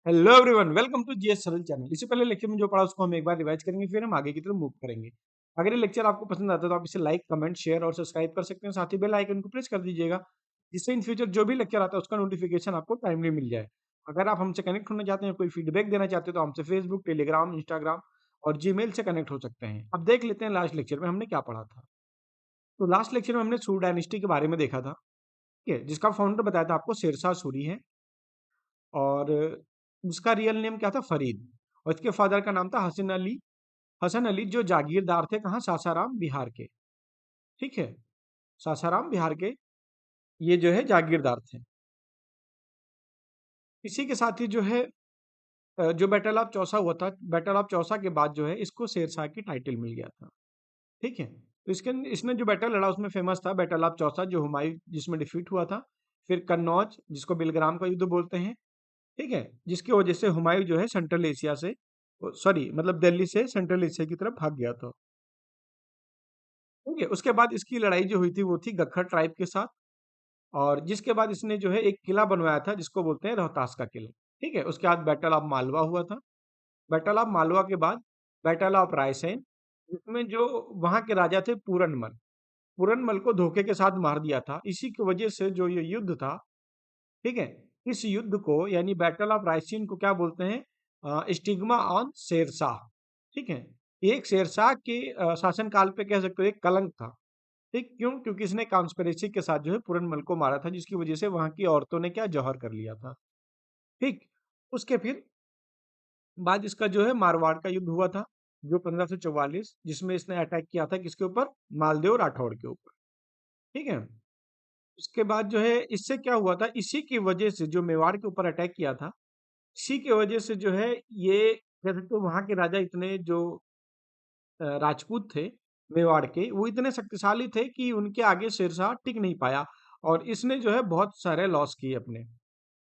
Hello everyone, welcome to GS Saral channel. इससे पहले lecture में जो पढ़ा उसको हम एक बार रिवाइज करेंगे, फिर हम आगे की तरफ मूव करेंगे। अगर ये लेक्चर आपको पसंद आता है तो आप इसे लाइक, कमेंट, शेयर और सब्सक्राइब कर सकते हैं। साथ ही बेल आइकन को प्रेस कर दीजिएगा, जिससे इन फ्यूचर जो भी लेक्चर आता है उसका नोटिफिकेशन आपको टाइमली मिल जाए। अगर आप हमसे कनेक्ट होना चाहते हैं, कोई फीडबैक देना चाहते हैं तो हमसे फेसबुक, टेलीग्राम, इंस्टाग्राम और जीमेल से कनेक्ट हो सकते हैं। अब देख लेते हैं लास्ट लेक्चर में हमने क्या पढ़ा था। तो लास्ट लेक्चर में हमने सूर डायनेस्टी के बारे में देखा था, ठीक है, जिसका फाउंडर बताया था आपको शेरशाह सूरी है और उसका रियल नेम क्या था, फरीद। और इसके फादर का नाम था हसन अली, जो जागीरदार थे कहाँ, सासाराम बिहार के। ठीक है, सासाराम बिहार के ये जो है जागीरदार थे। इसी के साथ ही जो है जो बैटल ऑफ चौसा हुआ था, बैटल ऑफ चौसा के बाद जो है इसको शेरशाह की टाइटल मिल गया था। ठीक है, तो इसके इसने जो बैटल लड़ा उसमें फेमस था बैटल ऑफ चौसा, जो हुमायूं जिसमें डिफीट हुआ था। फिर कन्नौज, जिसको बिलग्राम का युद्ध बोलते हैं। ठीक है, जिसकी वजह से हुमायूं जो है सेंट्रल एशिया से, सॉरी मतलब दिल्ली से सेंट्रल एशिया की तरफ भाग गया था। ठीक है, उसके बाद इसकी लड़ाई जो हुई थी वो थी गखर ट्राइब के साथ, और जिसके बाद इसने जो है एक किला बनवाया था जिसको बोलते हैं रोहतास का किला। ठीक है, उसके बाद बैटल ऑफ मालवा हुआ था। बैटल ऑफ मालवा के बाद बैटल ऑफ रायसेन, जिसमें जो वहां के राजा थे पूरनमल, पूरनमल को धोखे के साथ मार दिया था। इसी की वजह से जो ये युद्ध था, ठीक है, इस युद्ध को यानी बैटल ऑफ रायसेन को क्या बोलते हैं, स्टिग्मा ऑन शेरशाह। ठीक है, ये एक शेरशाह के शासनकाल पे कह सकते हो एक कलंक था। ठीक, क्यों? क्योंकि इसने कॉन्स्पिरेसी के साथ जो है पूरनमल को मारा था, जिसकी वजह से वहां की औरतों ने क्या जौहर कर लिया था। ठीक, उसके फिर बाद इसका जो है मारवाड़ का युद्ध हुआ था, जो 1544, जिसमें इसने अटैक किया था किसके ऊपर, मालदेव राठौड़ के ऊपर। ठीक है, उसके बाद जो है इससे क्या हुआ था, इसी की वजह से जो मेवाड़ के ऊपर अटैक किया था, इसी की वजह से जो है ये कह सकते हो वहां के राजा इतने जो राजपूत थे मेवाड़ के, वो इतने शक्तिशाली थे कि उनके आगे शेरशाह टिक नहीं पाया, और इसने जो है बहुत सारे लॉस किए अपने।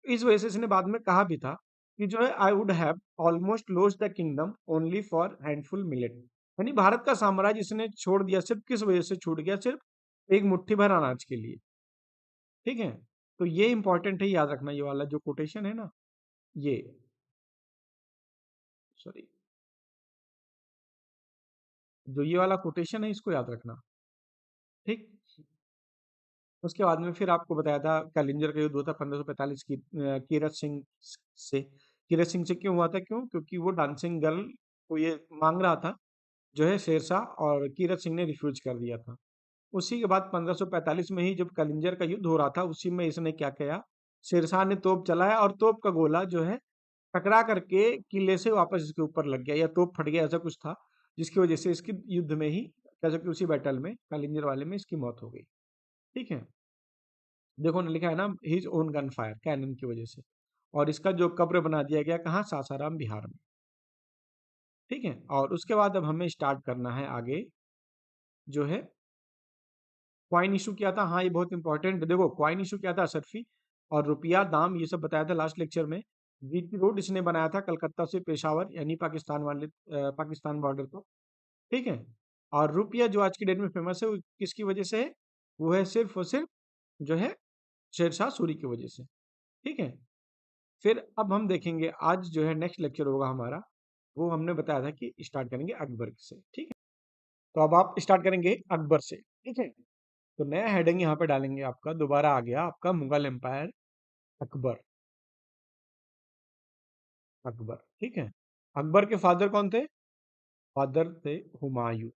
इस वजह से इसने बाद में कहा भी था कि जो है I would have almost lost the kingdom only for handful millet. यानी भारत का साम्राज्य इसने छोड़ दिया, सिर्फ किस वजह से छूट गया, सिर्फ एक मुट्ठी भर अनाज के लिए। ठीक है, तो ये इंपॉर्टेंट है, याद रखना ये वाला जो कोटेशन है ना, ये, सॉरी, जो ये वाला कोटेशन है इसको याद रखना। ठीक, उसके बाद में फिर आपको बताया था कैलिंजर का युद्ध हुआ था 1545 की कीरत सिंह से। कीरत सिंह से क्यों हुआ था, क्यों? क्योंकि वो डांसिंग गर्ल को ये मांग रहा था जो है शेरशाह, और कीरत सिंह ने रिफ्यूज कर दिया था। उसी के बाद 1545 में ही जब कलिंजर का युद्ध हो रहा था, उसी में इसने क्या किया, शेरशाह ने तोप चलाया और तोप का गोला जो है टकरा करके किले से वापस इसके ऊपर लग गया, या तोप फट गया, ऐसा कुछ था, जिसकी वजह से इसकी युद्ध में ही कह सकते उसी बैटल में कलिंजर वाले में इसकी मौत हो गई। ठीक है, देखो ना लिखा है ना, his own gun fire, cannon की वजह से। और इसका जो कब्र बना दिया गया कहाँ, सासाराम बिहार में। ठीक है, और उसके बाद अब हमें स्टार्ट करना है आगे जो है क्वाइन इशू क्या था। हाँ, ये बहुत इंपॉर्टेंट, देखो क्वाइन इशू क्या था, असरफी और रुपया दाम, ये सब बताया था लास्ट लेक्चर में। जीटी रोड इसने बनाया था कलकत्ता से पेशावर, यानी पाकिस्तान वाले पाकिस्तान बॉर्डर को। ठीक है, और रुपया जो आज की डेट में फेमस है वो किसकी वजह से है, वो है सिर्फ और सिर्फ जो है शेरशाह सूरी की वजह से। ठीक है, फिर अब हम देखेंगे आज जो है नेक्स्ट लेक्चर होगा हमारा, वो हमने बताया था कि स्टार्ट करेंगे अकबर से। ठीक है, तो अब आप स्टार्ट करेंगे अकबर से। ठीक है, तो नया हेडिंग यहाँ पे डालेंगे, आपका दोबारा आ गया आपका मुगल एम्पायर, अकबर। अकबर, ठीक है, अकबर के फादर कौन थे, फादर थे हुमायूं।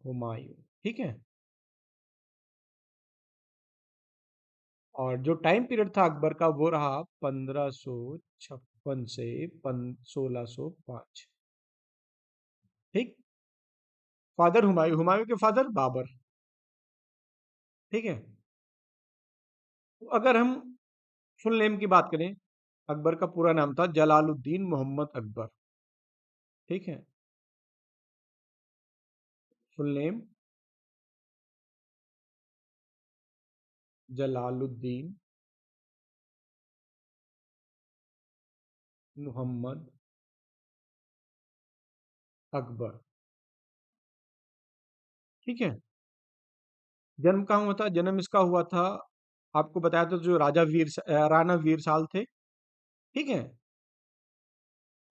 हुमायूं, ठीक है, और जो टाइम पीरियड था अकबर का वो रहा 1556 से 1605। ठीक, फादर हुमायूं, हुमायूं के फादर बाबर। ठीक है, तो अगर हम फुल नेम की बात करें, अकबर का पूरा नाम था जलालुद्दीन मोहम्मद अकबर। ठीक है, फुल नेम जलालुद्दीन मोहम्मद अकबर। ठीक है, जन्म कहाँ हुआ था, जन्म इसका हुआ था आपको बताया था जो राणा वीरसाल थे, ठीक है,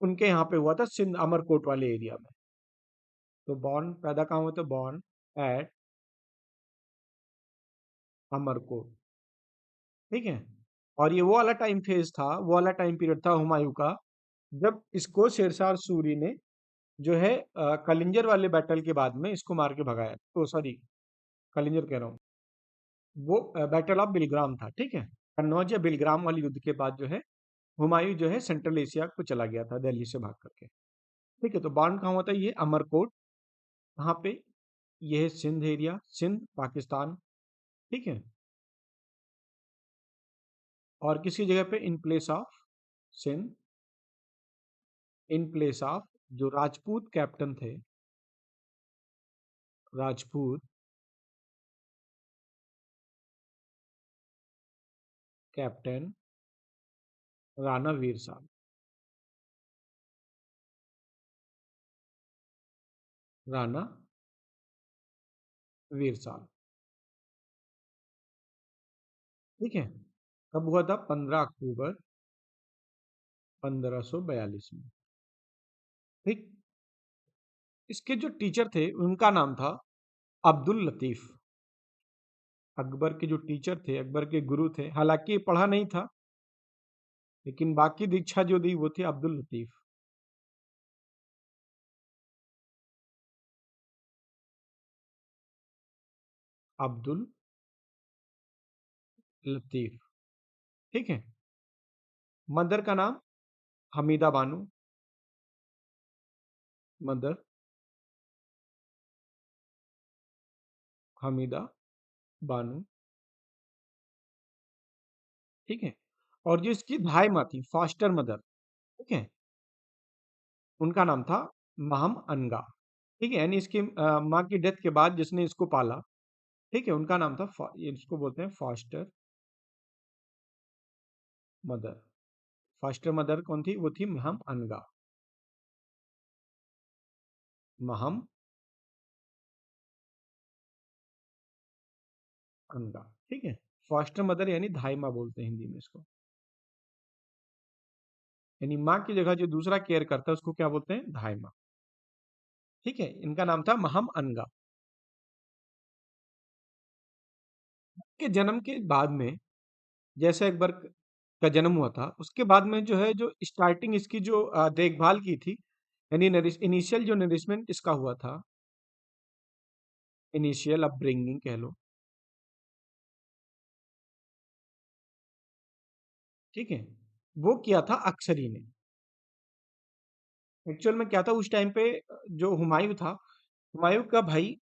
उनके यहाँ पे हुआ था सिंध अमरकोट वाले एरिया में। तो बॉर्न पैदा कहाँ हुए थे? बॉर्न एट अमरकोट, ठीक है। और ये वो वाला टाइम फेज था, वो वाला टाइम पीरियड था हुमायूं का, जब इसको शेरशाह सूरी ने जो है कलिंजर वाले बैटल के बाद में इसको मार के भगाया। तो सॉरी, कलिंजर कह रहा हूँ, वो बैटल ऑफ बिलग्राम था, ठीक है। कन्नौज या बिलग्राम वाले युद्ध के बाद जो है हुमायूं जो है सेंट्रल एशिया को चला गया था दिल्ली से भाग करके, ठीक है। तो बॉर्न कहाँ हुआ था? ये अमरकोट, कहाँ पे? ये है सिंध एरिया, सिंध पाकिस्तान, ठीक है। और किसी जगह पे in place of Sindh, in place of जो राजपूत कैप्टन थे, राजपूत कैप्टन राणा वीर साहब, राणा वीर साहब, ठीक है। कब हुआ था? 15 अक्टूबर 1542 में, ठीक। इसके जो टीचर थे उनका नाम था अब्दुल लतीफ। अकबर के जो टीचर थे, अकबर के गुरु थे, हालांकि पढ़ा नहीं था, लेकिन बाकी दीक्षा जो दी वो थी अब्दुल लतीफ। अब्दुल लतीफ, ठीक है। मदर का नाम हमीदा बानो, मदर हमीदा बानो, ठीक है। और जो इसकी धाई माँ थी, फास्टर मदर, ठीक है, उनका नाम था महम अनगा, ठीक है। यानी इसकी माँ की डेथ के बाद जिसने इसको पाला, ठीक है, उनका नाम था इसको बोलते हैं फास्टर मदर। फास्टर मदर कौन थी? वो थी महम अनगा, महम अनगा, ठीक है। फास्टर मदर यानी धाई माँ बोलते हैं हिंदी में इसको, यानी माँ की जगह जो दूसरा केयर करता है उसको क्या बोलते हैं? धाई माँ, ठीक है। इनका नाम था महम अनगा। के जन्म के बाद में, जैसे अकबर का जन्म हुआ था, उसके बाद में जो है जो स्टार्टिंग इसकी जो देखभाल की थी, यानी इनिशियल जो नरिशमेंट इसका हुआ था, इनिशियल अपब्रिंगिंग कह लो, ठीक है, वो किया था अक्सरी ने। एक्चुअल में क्या था उस टाइम पे, जो हुमायूं था, हुमायूं का भाई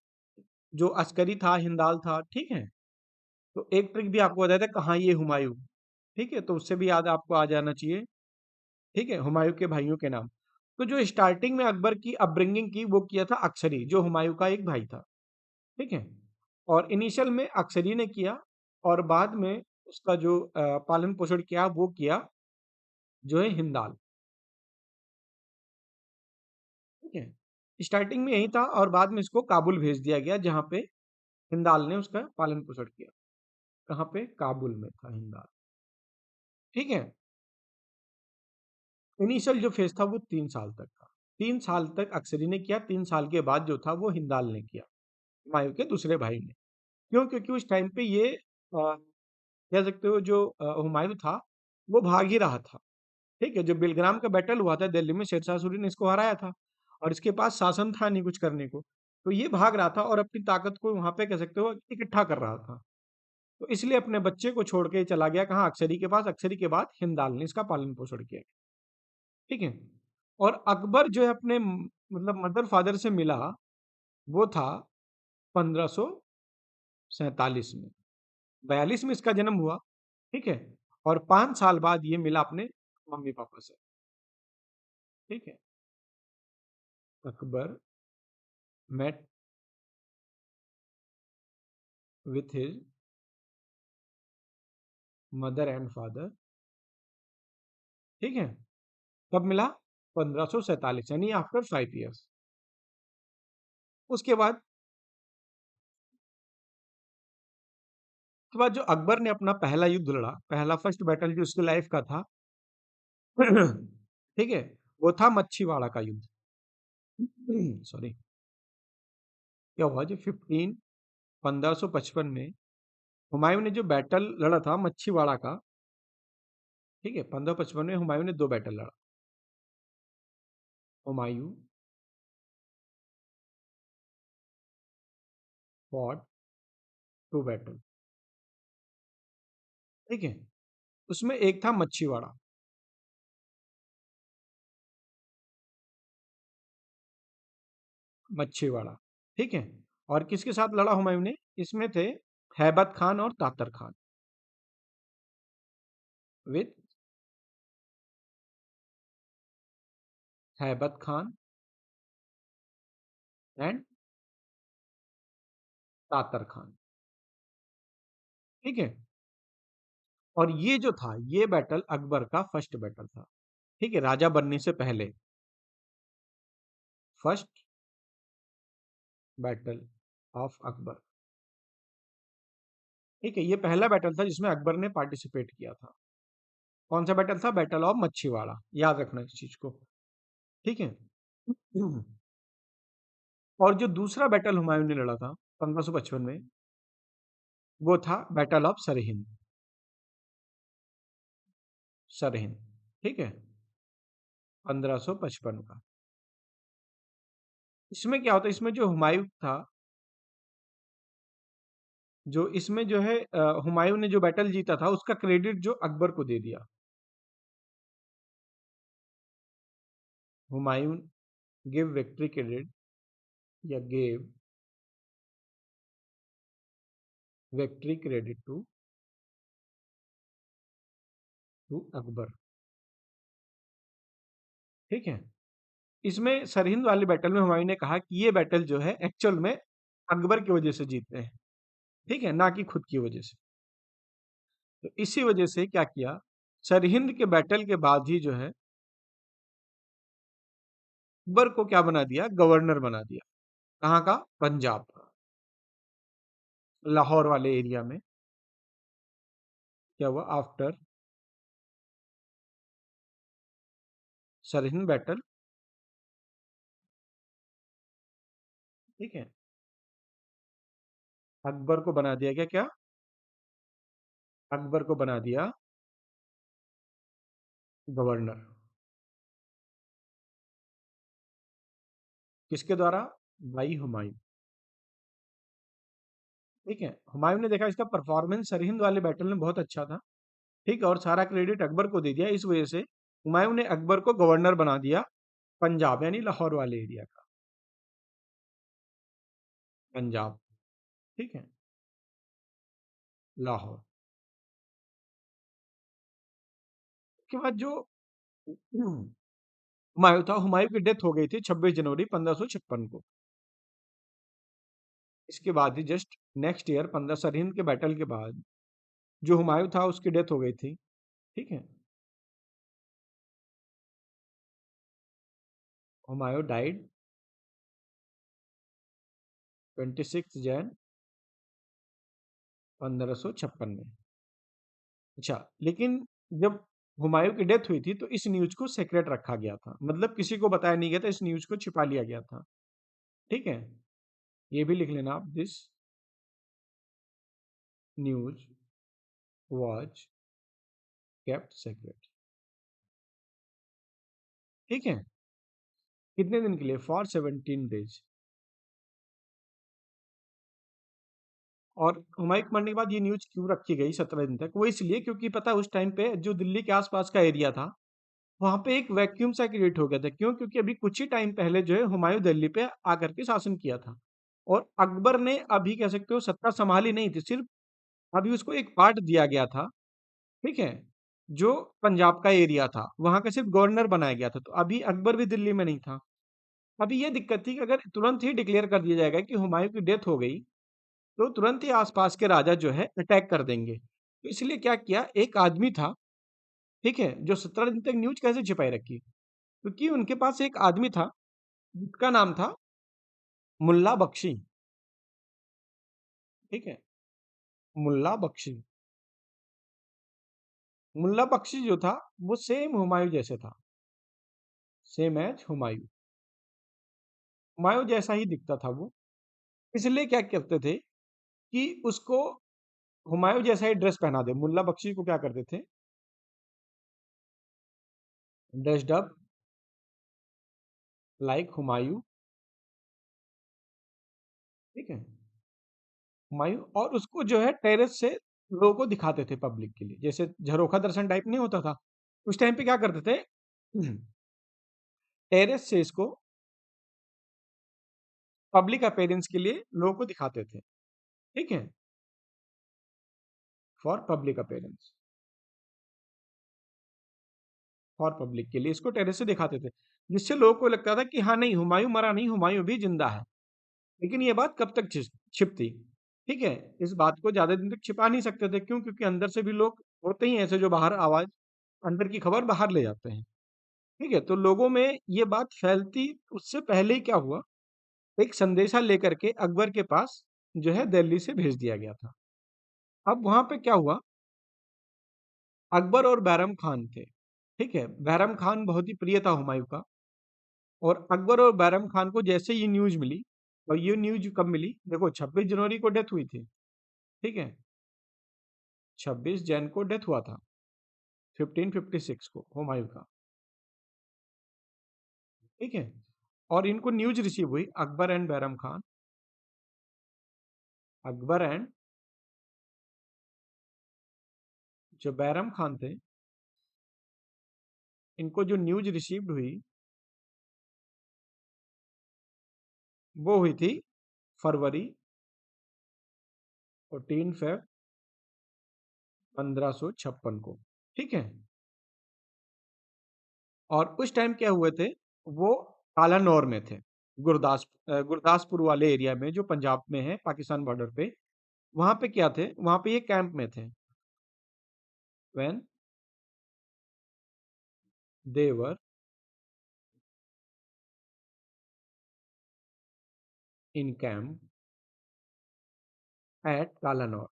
जो अस्करी था, हिंदाल था, ठीक है। तो एक ट्रिक भी आपको बताया था कहाँ ये हुमायूं, ठीक है, तो उससे भी याद आपको आ जाना चाहिए, ठीक है, हुमायूं के भाइयों के नाम। तो जो स्टार्टिंग में अकबर की अपब्रिंगिंग की वो किया था अक्सरी, जो हुमायूं का एक भाई था, ठीक है। और इनिशियल में अक्सरी ने किया, और बाद में उसका जो पालन पोषण किया वो किया जो है हिंदाल, ठीक है। स्टार्टिंग में यही था और बाद में इसको काबुल भेज दिया गया, जहाँ पे हिंदाल ने उसका पालन पोषण किया। कहाँ पे? काबुल में था हिंदाल, ठीक है। इनिशियल जो फेज था वो 3 साल तक था, 3 साल तक अक्सरी ने किया, 3 साल के बाद जो था वो हिंदाल ने किया, हुमायूं के दूसरे भाई ने। क्यों? क्योंकि उस टाइम पे ये कह सकते हो जो हुमायूं था वो भाग ही रहा था, ठीक है। जो बिलग्राम का बैटल हुआ था दिल्ली में, शेरशाह सूरी ने इसको हराया था, और इसके पास शासन था नहीं कुछ करने को, तो ये भाग रहा था और अपनी ताकत को वहां पे कह सकते हो इकट्ठा कर रहा था। तो इसलिए अपने बच्चे को छोड़ के चला गया कहाँ? अक्सरी के पास। अक्सरी के बाद हिंदाल ने इसका पालन पोषण किया, ठीक है। और अकबर जो है अपने मतलब मदर फादर से मिला, वो था 1547 में, 42 में इसका जन्म हुआ, ठीक है। और 5 साल बाद ये मिला अपने मम्मी पापा से, ठीक है। Akbar met with his mother and father, ठीक है। कब मिला? 1547, यानी आफ्टर 5 इयर्स। उसके बाद उसके बाद जो अकबर ने अपना पहला युद्ध लड़ा, पहला फर्स्ट बैटल जो उसकी लाइफ का था, ठीक है, वो था मच्छीवाड़ा का युद्ध। सॉरी, क्या हुआ जो 1555 में हुमायूं ने जो बैटल लड़ा था मच्छीवाड़ा का, ठीक है, 1555 में हुमायूं ने 2 बैटल लड़ा। हुमायूं फॉट 2 बैटल, ठीक है, उसमें एक था मच्छीवाड़ा, मच्छीवाड़ा, ठीक है, और किसके साथ लड़ा हुमायूं ने? इसमें थे हैबत खान और तातर खान, विद हैबत खान एंड तातर खान, ठीक है। और ये जो था, ये बैटल अकबर का फर्स्ट बैटल था, ठीक है, राजा बनने से पहले फर्स्ट बैटल ऑफ अकबर, ठीक है, ये पहला बैटल था जिसमें अकबर ने पार्टिसिपेट किया था। कौन सा बैटल था? बैटल ऑफ मच्छीवाड़ा, याद रखना इस चीज को, ठीक है। और जो दूसरा बैटल हुमायूं ने लड़ा था 1555 में, वो था बैटल ऑफ सरहिंद, सरहिंद, ठीक है, 1555 का। इसमें क्या होता है, इसमें जो हुमायूं था, जो इसमें जो है हुमायूं ने जो बैटल जीता था उसका क्रेडिट जो अकबर को दे दिया। हुमायूं गिव विक्ट्री क्रेडिट या gave victory credit to Akbar, ठीक है। इसमें सरहिंद वाले बैटल में हुमायूं ने कहा कि ये बैटल जो है एक्चुअल में अकबर की वजह से जीते हैं, ठीक है, ना कि खुद की वजह से। तो इसी वजह से क्या किया, सरहिंद के बैटल के बाद ही जो है अकबर को क्या बना दिया, गवर्नर बना दिया। कहाँ का? पंजाब का, लाहौर वाले एरिया में। क्या हुआ आफ्टर सरहिंद बैटल, ठीक है, अकबर को बना दिया गया क्या, अकबर को बना दिया गवर्नर। किसके द्वारा? भाई हुमायूं, ठीक है। हुमायूं ने देखा इसका परफॉर्मेंस सरहिंद वाले बैटल में बहुत अच्छा था, ठीक है, और सारा क्रेडिट अकबर को दे दिया। इस वजह से हुमायूं ने अकबर को गवर्नर बना दिया पंजाब यानी लाहौर वाले एरिया का, पंजाब, ठीक है, लाहौर। उसके बाद जो हुमायूं था, हुमायूं की डेथ हो गई थी 26 जनवरी 1556 को। इसके बाद ही जस्ट नेक्स्ट ईयर 15 सरहिंद के बैटल के बाद जो हुमायूं था उसकी डेथ हो गई थी, ठीक है। हुमायूं डाइड 26 जैन 1556 में। अच्छा, लेकिन जब हुमायूं की डेथ हुई थी तो इस न्यूज को सीक्रेट रखा गया था, मतलब किसी को बताया नहीं गया था, इस न्यूज को छिपा लिया गया था, ठीक है। ये भी लिख लेना आप, this news was kept secret, ठीक है। कितने दिन के लिए? For 17 days. और हुमायूं के मरने के बाद ये न्यूज क्यों रखी गई 17 दिन तक? वो इसलिए क्योंकि पता है, उस टाइम पे जो दिल्ली के आसपास का एरिया था वहां पे एक वैक्यूम सा क्रिएट हो गया था। क्यों? क्योंकि अभी कुछ ही टाइम पहले जो है हुमायूं दिल्ली पे आकर के शासन किया था, और अकबर ने अभी कह सकते हो सत्ता संभाली नहीं थी, सिर्फ अभी उसको एक पार्ट दिया गया था, ठीक है, जो पंजाब का एरिया था वहां का सिर्फ गवर्नर बनाया गया था, तो अभी अकबर भी दिल्ली में नहीं था। अभी ये दिक्कत थी कि अगर तुरंत ही डिक्लेयर कर दिया जाएगा कि हुमायूं की डेथ हो गई तो तुरंत ही आसपास के राजा जो है अटैक कर देंगे। तो इसलिए क्या किया, एक आदमी था, ठीक है, जो 17 दिन तक न्यूज कैसे छिपाई रखी, क्योंकि उनके पास एक आदमी था जिसका नाम था मुल्ला बख्शी, ठीक है। मुल्ला बख्शी। मुल्ला बख्शी जो था वो सेम हुमायूं जैसे था, सेम एज हुमायूं। हुमायूं जैसा ही दिखता था वो। इसलिए क्या करते थे कि उसको हुमायूं जैसा ही ड्रेस पहना दे। मुल्ला बख्शी को क्या करते थे, ड्रेस्ड अप लाइक हुमायूं, ठीक है, हुमायूं, और उसको जो है टेरेस से लोगों को दिखाते थे पब्लिक के लिए, जैसे झरोखा दर्शन टाइप नहीं होता था। उस टाइम पे क्या करते थे, टेरेस से इसको पब्लिक अपीयरेंस के लिए लोगों को दिखाते थे, ठीक है, for public appearance, for public के लिए इसको टेरेस से दिखाते थे, जिससे लोगों को लगता था कि हाँ नहीं, हुमायूं मरा नहीं, हुमायूं भी जिंदा है। लेकिन ये बात कब तक छिपती, ठीक है, इस बात को ज्यादा दिन तक छिपा नहीं सकते थे। क्यों? क्योंकि अंदर से भी लोग होते ही हैं ऐसे जो बाहर आवाज, अंदर की खबर बाहर ले जाते हैं, ठीक है। तो लोगों में ये बात फैलती, उससे पहले ही क्या हुआ, एक संदेशा लेकर के अकबर के पास जो है दिल्ली से भेज दिया गया था। अब वहां पे क्या हुआ, अकबर और बैरम खान थे, ठीक है। बैरम खान बहुत ही प्रिय था हुमायूं का, और अकबर और बैरम खान को जैसे ये न्यूज मिली, और ये न्यूज कब मिली, देखो 26 जनवरी को डेथ हुई थी, ठीक है, 26 जैन को डेथ हुआ था, 1556 को हुमायूं का, ठीक है। और इनको न्यूज रिसीव हुई, अकबर एंड बैरम खान, अकबर एंड जो बैरम खान थे, इनको जो न्यूज रिसीव्ड हुई वो हुई थी फरवरी 14 फेब 1556 को, ठीक है। और उस टाइम क्या हुए थे, वो कालानौर में थे, गुरदासपुर वाले एरिया में, जो पंजाब में है, पाकिस्तान बॉर्डर पे। वहां पे क्या थे, वहां पे ये कैंप में थे, when they were in camp at Kalanaur,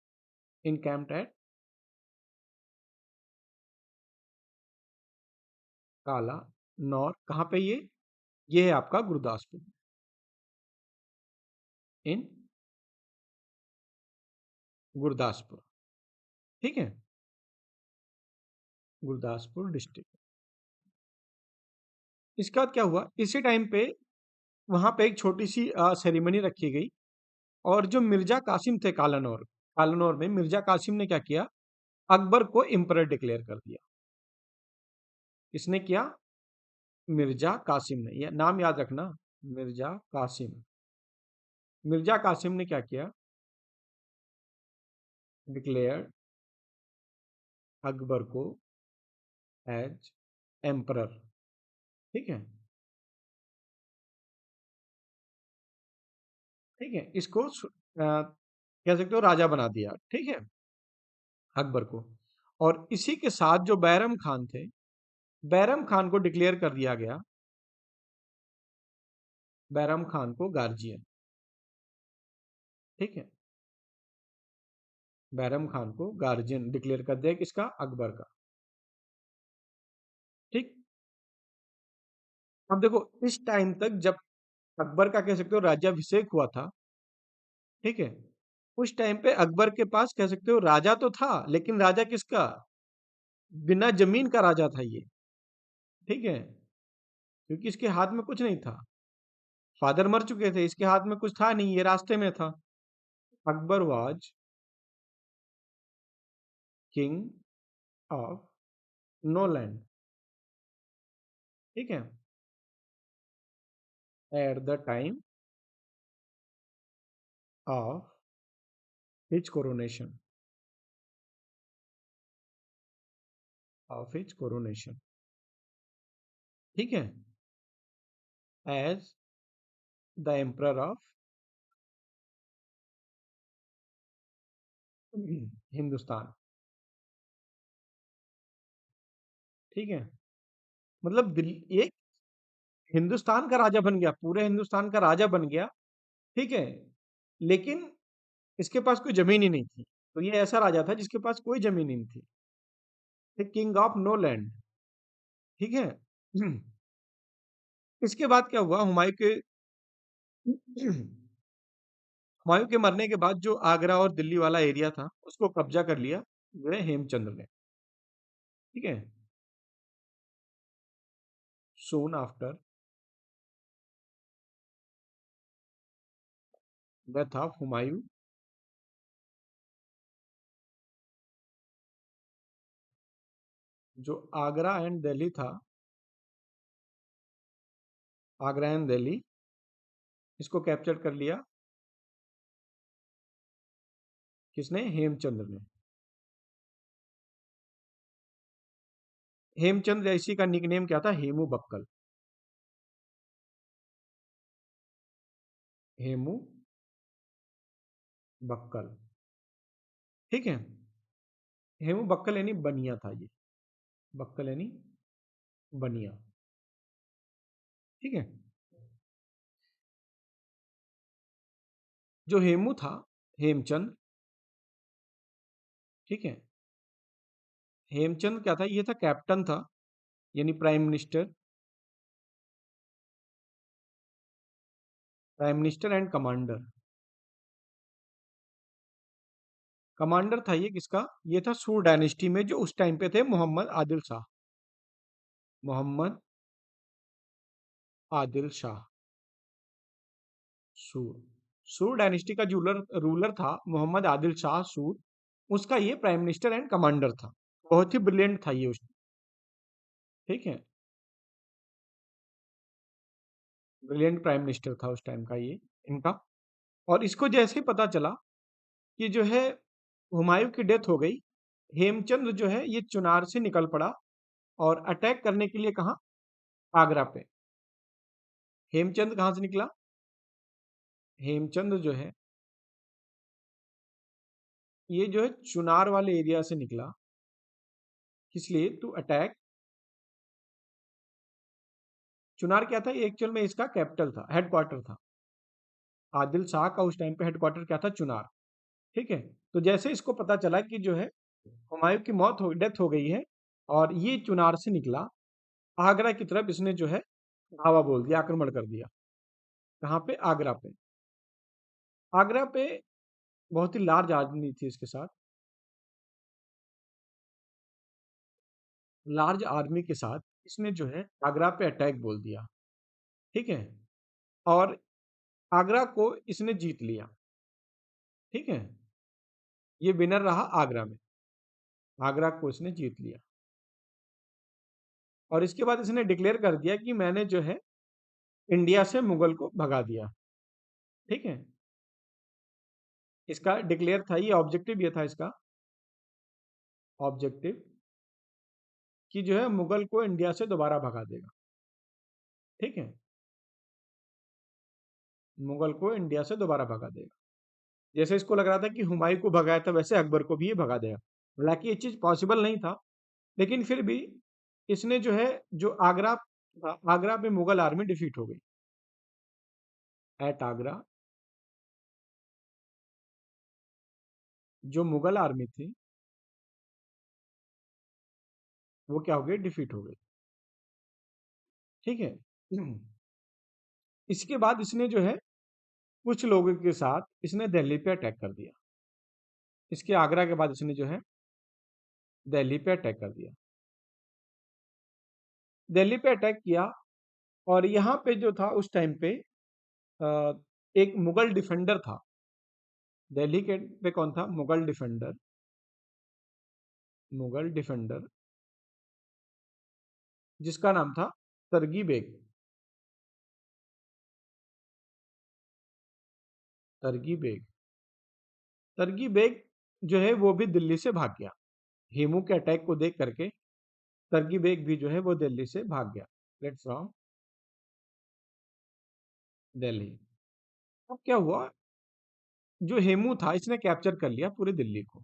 in camp at Kalanaur. कहाँ पे ये है आपका गुरदासपुर, इन गुरदासपुर, ठीक है, गुरदासपुर डिस्ट्रिक्ट। इसके बाद क्या हुआ, इसी टाइम पे वहां पे एक छोटी सी सेरेमनी रखी गई, और जो मिर्जा कासिम थे कालानौर, कालानौर में मिर्जा कासिम ने क्या किया, अकबर को एम्परर डिक्लेयर कर दिया। किसने किया, मिर्जा कासिम ने, यह नाम याद रखना, मिर्जा कासिम। मिर्जा कासिम ने क्या किया, डिक्लेयर अकबर को एज एम्परर, ठीक है, ठीक है, इसको कह सकते हो राजा बना दिया, ठीक है, अकबर को। और इसी के साथ जो बैरम खान थे, बैरम खान को डिक्लेयर कर दिया गया, बैरम खान को गार्जियन, ठीक है, बैरम खान को गार्जियन डिक्लेयर कर दिया, किसका, अकबर का, ठीक। अब देखो इस टाइम तक जब अकबर का कह सकते हो राज्याभिषेक हुआ था, ठीक है, उस टाइम पे अकबर के पास कह सकते हो राजा तो था, लेकिन राजा किसका, बिना जमीन का राजा था ये, ठीक है, क्योंकि इसके हाथ में कुछ नहीं था, फादर मर चुके थे, इसके हाथ में कुछ था नहीं, ये रास्ते में था। Akbar was king of no land, ठीक है, at the time of his coronation, of his coronation, ठीक है, as the emperor of Hindustan, ठीक है, मतलब दिल्ली एक हिंदुस्तान का राजा बन गया, पूरे हिंदुस्तान का राजा बन गया, ठीक है, लेकिन इसके पास कोई जमीन ही नहीं थी, तो ये ऐसा राजा था जिसके पास कोई जमीन नहीं थी, किंग ऑफ नो लैंड। ठीक है। इसके बाद क्या हुआ, हुमायूं के मरने के बाद जो आगरा और दिल्ली वाला एरिया था उसको कब्जा कर लिया जो है हेमचंद्र ने। ठीक है। Soon after death of Humayun, जो आगरा एंड दिल्ली था, आगरा एंड दिल्ली, इसको कैप्चर कर लिया किसने, हेमचंद्र ने। हेमचंद्र, इसी का निकनेम क्या था, हेमू बक्कल। हेमू बक्कल। ठीक है। हेमू बक्कल यानी बनिया था ये, बक्कल यानी बनिया। ठीक है। जो हेमू था, हेमचंद, ठीक है, हेमचंद क्या था, ये था कैप्टन था, यानी prime minister, prime minister and commander. Commander था ये किसका, ये था सूर डायनेस्टी में, जो उस टाइम पे थे मोहम्मद आदिल शाह, मोहम्मद आदिल शाह। सूर, सूर डायनेस्टी का जो रूलर रूलर था मोहम्मद आदिल शाह सूर, उसका ये प्राइम मिनिस्टर एंड कमांडर था। बहुत ही ब्रिलियंट था ये उस। ठीक है। ब्रिलियंट प्राइम मिनिस्टर था उस टाइम का ये इनका। और इसको जैसे ही पता चला कि जो है हुमायूं की डेथ हो गई, हेमचंद्र जो है ये चुनार से निकल पड़ा और अटैक करने के लिए कहा, आगरा पे। हेमचंद कहाँ से निकला, हेमचंद्र जो है ये जो है चुनार वाले एरिया से निकला, किस लिए, टू अटैक। चुनार क्या था, एक्चुअल में इसका कैपिटल था, हेडक्वार्टर था, आदिल शाह का उस टाइम पे हेडक्वार्टर क्या था, चुनार। ठीक है। तो जैसे इसको पता चला कि जो है हुमायूं की डेथ हो गई है और ये चुनार से निकला, आगरा की तरफ इसने जो है धावा बोल दिया, आक्रमण कर दिया। कहाँ पे, आगरा पे। आगरा पे बहुत ही लार्ज आर्मी थी इसके साथ, लार्ज आर्मी के साथ इसने जो है आगरा पे अटैक बोल दिया। ठीक है। और आगरा को इसने जीत लिया। ठीक है। ये विनर रहा आगरा में, आगरा को इसने जीत लिया। और इसके बाद इसने डिक्लेयर कर दिया कि मैंने जो है इंडिया से मुगल को भगा दिया। ठीक है। इसका डिक्लेयर था, ये ऑब्जेक्टिव ये था इसका, ऑब्जेक्टिव, कि जो है मुगल को इंडिया से दोबारा भगा देगा। ठीक है। मुगल को इंडिया से दोबारा भगा देगा। जैसे इसको लग रहा था कि हुमायूं को भगाया था, वैसे अकबर को भी ये भगा देगा। हालांकि ये चीज पॉसिबल नहीं था, लेकिन फिर भी इसने जो है, जो आगरा था, आगरा पे मुगल आर्मी डिफीट हो गई। एट आगरा जो मुगल आर्मी थी वो क्या हो गई, डिफीट हो गई। ठीक है। इसके बाद इसने जो है कुछ लोगों के साथ इसने दिल्ली पे अटैक कर दिया। इसके आगरा के बाद इसने जो है दिल्ली पे अटैक कर दिया, दिल्ली पे अटैक किया। और यहाँ पे जो था उस टाइम पे अ, एक मुगल डिफेंडर था दिल्ली के पे, कौन था, मुगल डिफेंडर, मुगल डिफेंडर, जिसका नाम था तरगी बेग। तरगी बेग, तरगी बेग जो है वो भी दिल्ली से भाग गया। हेमू के अटैक को देख करके तरगी बेग भी जो है वो दिल्ली से भाग गया, लेट फ्रॉम दिल्ली। अब क्या हुआ, जो हेमू था इसने कैप्चर कर लिया पूरी दिल्ली को।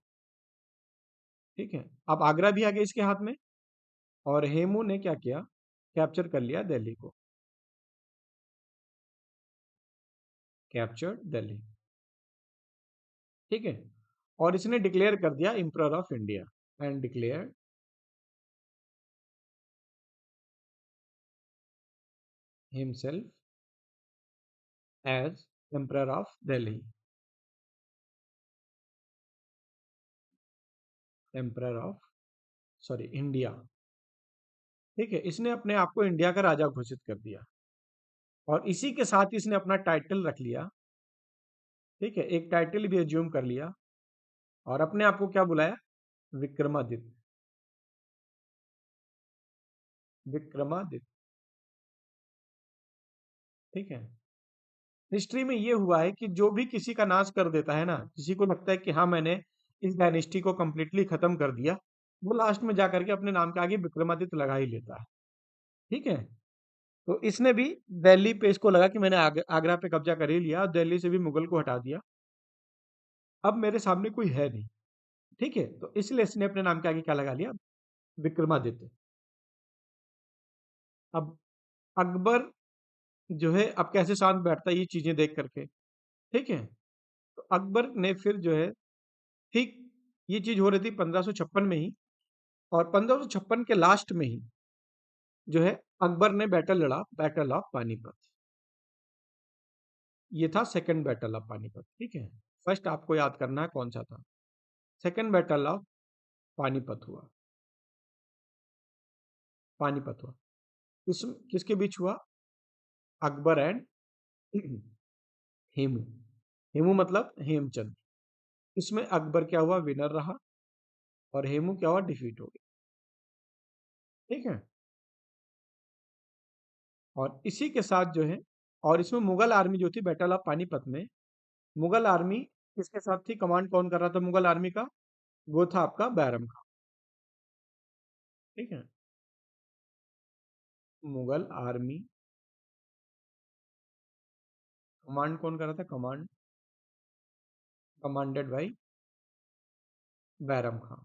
ठीक है। अब आगरा भी आ गया इसके हाथ में, और हेमू ने क्या किया, कैप्चर कर लिया दिल्ली को, कैप्चर दिल्ली। ठीक है। और इसने डिक्लेयर कर दिया emperor of India and declare himself as emperor of Delhi, emperor of sorry India. ठीक है, इसने अपने आप को इंडिया का राजा घोषित कर दिया और इसी के साथ इसने अपना टाइटल रख लिया। ठीक है, एक टाइटल भी एज्यूम कर लिया और अपने आप को क्या बुलाया, विक्रमादित्य। विक्रमादित्य। ठीक है, हिस्ट्री में ये हुआ है कि जो भी किसी का नाश कर देता है ना, किसी को लगता है कि हाँ मैंने इस डायनेस्टी को कंप्लीटली खत्म कर दिया, वो लास्ट में जाकर के अपने नाम के आगे विक्रमादित्य लगा ही लेता है। ठीक है, तो इसने भी दिल्ली पे इसको लगा कि मैंने आगरा पे कब्जा कर ही लिया और दिल्ली से भी मुगल को हटा दिया, अब मेरे सामने कोई है नहीं। ठीक है, तो इसलिए इसने अपने नाम के आगे क्या लगा लिया, विक्रमादित्य। अब अकबर जो है अब कैसे शांत बैठता है ये चीजें देख करके। ठीक है, तो अकबर ने फिर जो है, ठीक ये चीज हो रही थी 1556 में ही, और 1556 के लास्ट में ही जो है अकबर ने बैटल लड़ा, बैटल ऑफ पानीपत। ये था सेकंड बैटल ऑफ पानीपत। ठीक है, फर्स्ट आपको याद करना है कौन सा था, सेकंड बैटल ऑफ पानीपत हुआ, पानीपत हुआ। किस किसके बीच हुआ, अकबर एंड हेमू। हेमू मतलब हेमचंद। इसमें अकबर क्या हुआ, विनर रहा, और हेमू क्या हुआ, डिफीट हो गया। ठीक है, और इसी के साथ जो है, और इसमें मुगल आर्मी जो थी बैटल ऑफ पानीपत में, मुगल आर्मी किसके साथ थी, कमांड कौन कर रहा था मुगल आर्मी का, वो था आपका बैरम खान। ठीक है, मुगल आर्मी कमांड कौन कर रहा था, command commanded by Bairam Khan.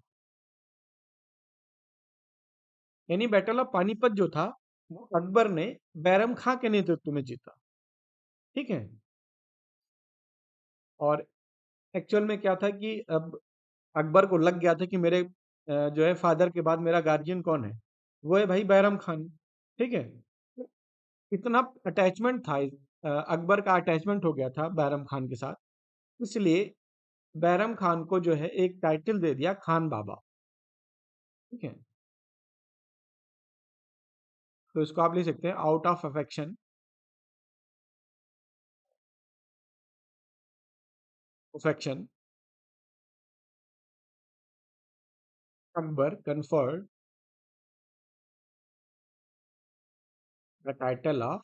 यानी बैटल ऑफ पानीपत जो था वो अकबर ने बैरम खां के नेतृत्व में जीता। ठीक है, और एक्चुअल में क्या था कि अब अकबर को लग गया था कि मेरे जो है फादर के बाद मेरा गार्जियन कौन है, वो है भाई बैरम खान। ठीक है, तो इतना अटैचमेंट था अकबर का अटैचमेंट हो गया था बैरम खान के साथ, इसलिए बैरम खान को जो है एक टाइटल दे दिया, खान बाबा। ठीक है, तो इसको आप लिख सकते हैं out of affection, affection Akbar conferred the title of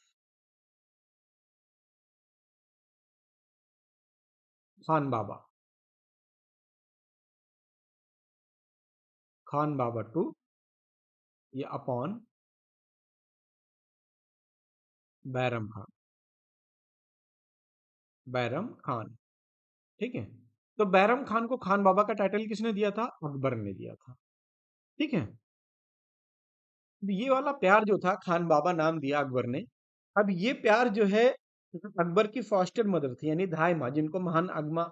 Khan Baba, Khan Baba to, ये अपॉन बैरम खान, बैरम खान। ठीक है, तो बैरम खान को खान बाबा का टाइटल किसने दिया था, अकबर ने दिया था। ठीक है, अब ये वाला प्यार जो था खान बाबा नाम दिया अकबर ने, अब ये प्यार जो है अकबर की फॉस्टर मदर थी यानी धाई माँ, जिनको महान अगमा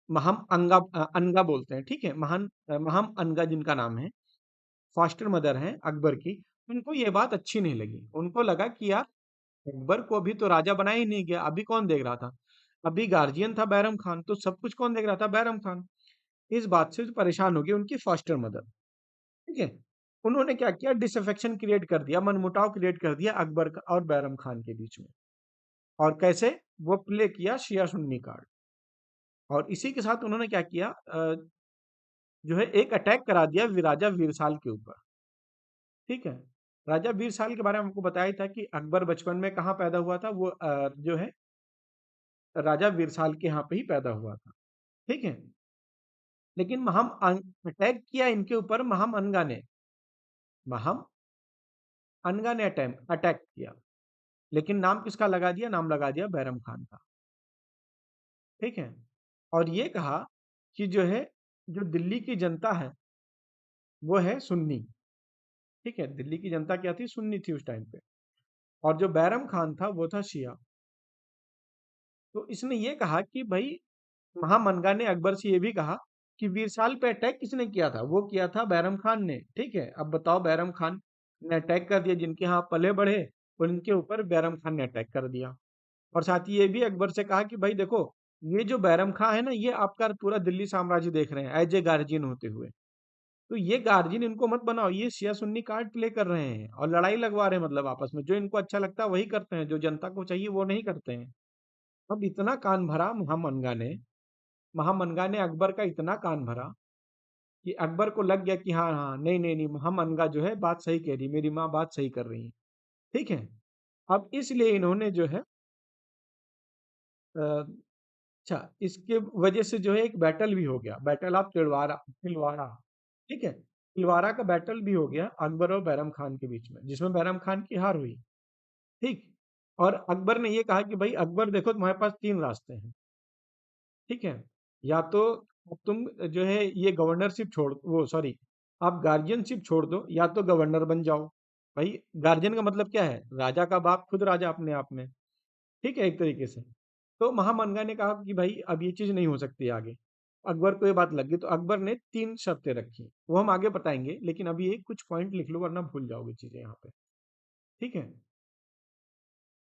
महम अंगा अनगा बोलते हैं। ठीक है, महान महम अनगा जिनका नाम है, फॉस्टर मदर हैं अकबर की, उनको ये बात अच्छी नहीं लगी। उनको लगा कि यार अकबर को अभी तो राजा बनाया ही नहीं गया, अभी कौन देख रहा था, अभी गार्जियन था बैरम खान, तो सब कुछ कौन देख रहा था, बैरम खान। इस बात से परेशान हो गई उनकी फॉस्टर मदर। ठीक है, उन्होंने क्या किया, डिसअफेक्शन क्रिएट कर दिया, मनमुटाव क्रिएट कर दिया अकबर का और बैरम खान के बीच में। और कैसे, वो प्ले किया शिया सुन्नी कार्ड, और इसी के साथ उन्होंने क्या किया, जो है एक अटैक करा दिया राजा वीरसाल के ऊपर। ठीक है, राजा वीरसाल के बारे में हमको बताया था कि अकबर बचपन में कहाँ पैदा हुआ था, वो जो है राजा वीरसाल के यहाँ पे ही पैदा हुआ था। ठीक है, लेकिन महम अटैक किया इनके ऊपर महम अनगा ने, महम अनगा ने अटैक किया, लेकिन नाम किसका लगा दिया, नाम लगा दिया बैरम खान का। ठीक है, और ये कहा कि जो है, जो दिल्ली की जनता है वो है सुन्नी। ठीक है, दिल्ली की जनता क्या थी, सुन्नी थी उस टाइम पे, और जो बैरम खान था वो था शिया। तो इसने ये कहा कि भाई, महामनगा ने अकबर से ये भी कहा कि वीरसाल पे अटैक किसने किया था? वो किया था बैरम खान ने, ठीक है? अब बताओ, बैरम खान ने अटैक कर दिया, जिनके यहाँ पले बढ़े उनके ऊपर बैरम खान ने अटैक कर दिया। और साथ ही ये भी अकबर से कहा कि भाई देखो, ये जो बैरम खां है ना, ये आपका पूरा दिल्ली साम्राज्य देख रहे हैं एज ए गार्जियन होते हुए, तो ये गार्जियन इनको मत बनाओ, ये शिया सुन्नी कार्ड प्ले कर रहे हैं और लड़ाई लगवा रहे हैं, मतलब आपस में जो इनको अच्छा लगता है वही करते हैं, जो जनता को चाहिए वो नहीं करते हैं। अब इतना कान भरा महामनगा ने अकबर का इतना कान भरा कि अकबर को लग गया कि हाँ हाँ, नहीं नहीं नहीं, महामनगा जो है बात सही कह रही, मेरी माँ बात सही कर रही है, ठीक है? अब इसलिए इन्होंने जो है अच्छा, इसके वजह से जो है एक बैटल भी हो गया, बैटल ऑफ तिलवाड़ा, ठीक है? तिलवाड़ा का बैटल भी हो गया अकबर और बैरम खान के बीच में, जिसमें बैरम खान की हार हुई, ठीक? और अकबर ने ये कहा कि भाई अकबर देखो, तुम्हारे पास तीन रास्ते हैं, ठीक है? या तो अब तुम जो है ये गवर्नरशिप छोड़, वो सॉरी, आप गार्जियनशिप छोड़ दो, या तो गवर्नर बन जाओ। भाई गार्जियन का मतलब क्या है? राजा का बाप, खुद राजा अपने आप में, ठीक है, एक तरीके से। तो महामनगा ने कहा कि भाई अब ये चीज नहीं हो सकती आगे। अकबर को ये बात लग गई, तो अकबर ने तीन शर्तें रखी, वो हम आगे बताएंगे, लेकिन अभी एक कुछ पॉइंट लिख लो वरना भूल जाओगे चीजें यहाँ पे, ठीक है?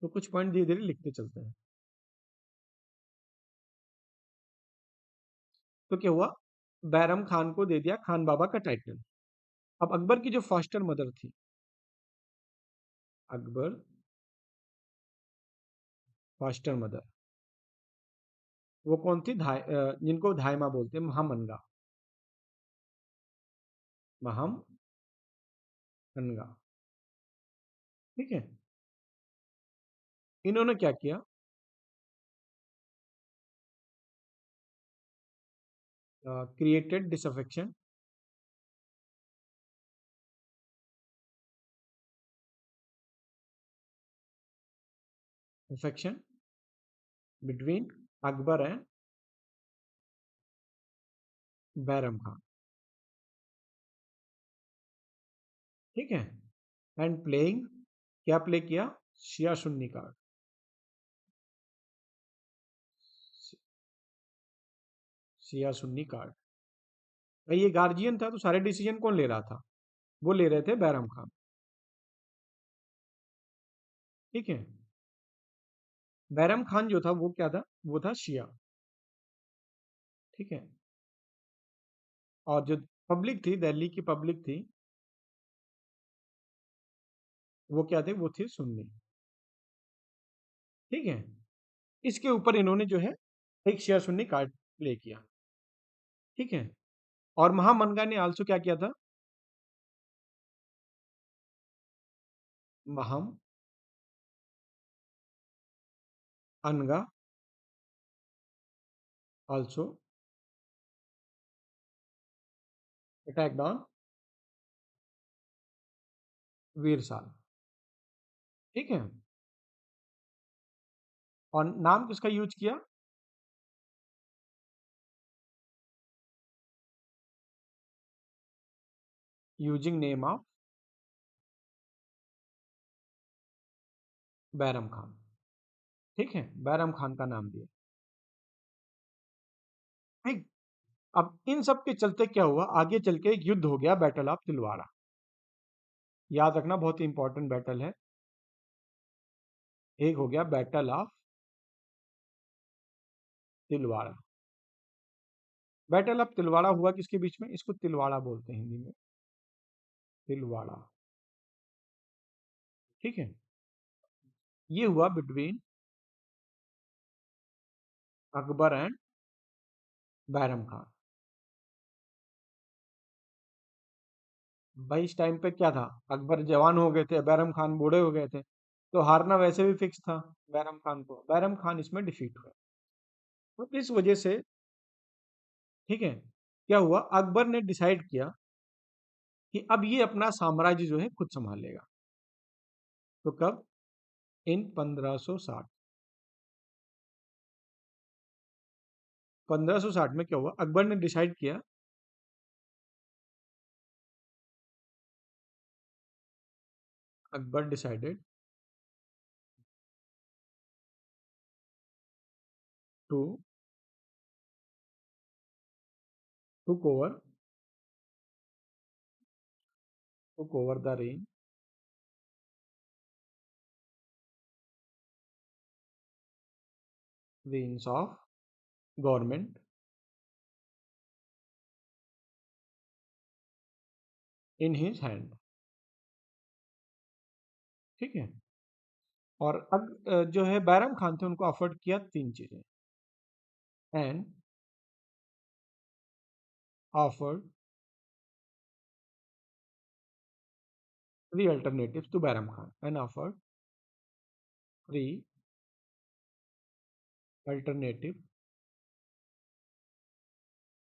तो कुछ पॉइंट धीरे धीरे लिखते चलते हैं। तो क्या हुआ, बैरम खान को दे दिया खान बाबा का टाइटल। अब अकबर की जो फॉस्टर मदर थी, अकबर फॉस्टर मदर, वो कौन थी? जिनको धायमा बोलते हैं, महामनगा, महामनगा, ठीक है? इन्होंने क्या किया, created disaffection, affection between Akbar and Bairam Khan, ठीक है? एंड प्लेइंग, क्या प्ले किया? शिया सुन्नी कार्ड, शिया सुन्नी कार्ड। भाई ये गार्जियन था, तो सारे डिसीजन कौन ले रहा था? वो ले रहे थे बैरम खान, ठीक है? बैरम खान जो था वो क्या था? वो था शिया, ठीक है? और जो पब्लिक थी, दिल्ली की पब्लिक थी, वो क्या थे? वो थे सुन्नी, ठीक है? इसके ऊपर इन्होंने जो है एक शिया सुन्नी कार्ड प्ले किया, ठीक है? और महामनगा ने आल्सो क्या किया था? महम अनगा आल्सो अटैक्ड ऑन वीरसाल, ठीक है? और नाम किसका यूज किया? Using name of Bairam Khan, ठीक है? बैरम खान का नाम दिया, ठीक? अब इन सब के चलते क्या हुआ, आगे चल के एक युद्ध हो गया, बैटल ऑफ तिलवाड़ा। याद रखना, बहुत ही इंपॉर्टेंट बैटल है। एक हो गया battle of Tilwara. Battle of Tilwara हुआ किसके बीच में? इसको तिलवाड़ा बोलते हैं हिंदी में, तिलवाड़ा, ठीक है? ये हुआ बिटवीन अकबर एंड बैरम खान। भाई इस टाइम पे क्या था, अकबर जवान हो गए थे, बैरम खान बूढ़े हो गए थे, तो हारना वैसे भी फिक्स था बैरम खान को। बैरम खान इसमें डिफीट हुआ, तो इस वजह से, ठीक है, क्या हुआ, अकबर ने डिसाइड किया कि अब ये अपना साम्राज्य जो है खुद संभालेगा। तो कब? इन 1560, 1560 में क्या हुआ, अकबर ने डिसाइड किया, Akbar decided to took over the reins of government in his hand। ठीक है। और अब जो है बैरम खान थे उनको अफोर्ड किया तीन चीजें, and offered three alternatives to Bairam Khan, and offered three alternative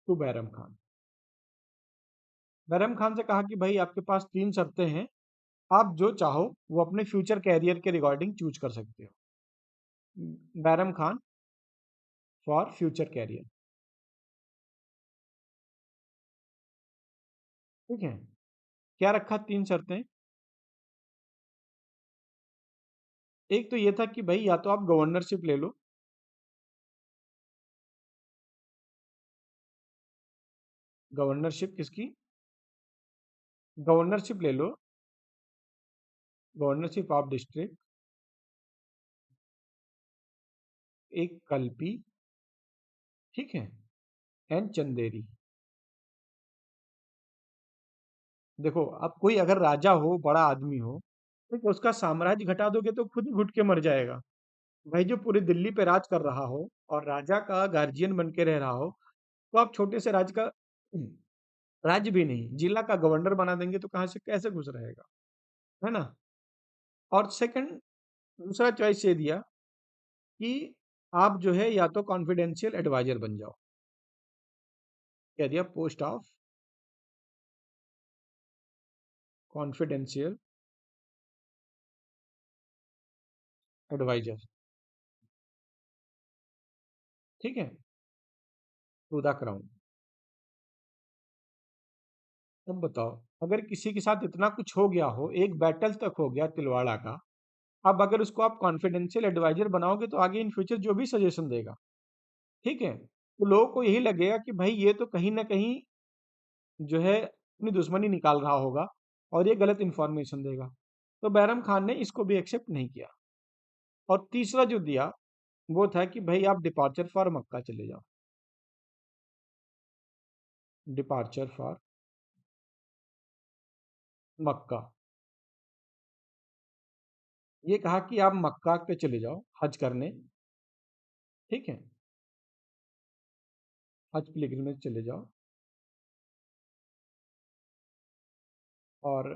to Bairam Khan. Bairam Khan से कहा कि भाई आपके पास तीन शर्तें हैं, आप जो चाहो वो अपने फ्यूचर कैरियर के रिगार्डिंग चूज कर सकते हो। Bairam Khan for future career. ठीक है। क्या रखा तीन शर्तें? एक तो ये था कि भाई या तो आप गवर्नरशिप ले लो, गवर्नरशिप किसकी? गवर्नरशिप ले लो, गवर्नरशिप ऑफ डिस्ट्रिक्ट, एक कल्पी, ठीक है, एंड चंदेरी। देखो अब कोई अगर राजा हो, बड़ा आदमी हो, ठीक है, उसका साम्राज्य घटा दोगे तो खुद ही घुट के मर जाएगा। भाई जो पूरी दिल्ली पे राज कर रहा हो और राजा का गार्जियन बन के रह रहा हो, तो आप छोटे से राज्य का, राज्य भी नहीं, जिला का गवर्नर बना देंगे तो कहाँ से कैसे घुस रहेगा, है ना। और सेकंड, दूसरा चॉइस ये दिया कि आप जो है या तो कॉन्फिडेंशियल एडवाइजर बन जाओ। क्या दिया? Post of confidential advisor. ठीक है, टू द क्राउन। अब बताओ, अगर किसी के साथ इतना कुछ हो गया हो, एक बैटल तक हो गया तिलवाड़ा का, अब अगर उसको आप कॉन्फिडेंशियल एडवाइजर बनाओगे तो आगे इन फ्यूचर जो भी सजेशन देगा, ठीक है, तो लोगों को यही लगेगा कि भाई ये तो कहीं ना कहीं जो है अपनी दुश्मनी निकाल रहा होगा और ये गलत इंफॉर्मेशन देगा। तो बैरम खान ने इसको भी एक्सेप्ट नहीं किया। और तीसरा जो दिया वो था कि भाई आप डिपार्चर फॉर मक्का चले जाओ, डिपार्चर फॉर मक्का। ये कहा कि आप मक्का पे चले जाओ हज करने, ठीक है, हज पिलग्रिमेज चले जाओ, और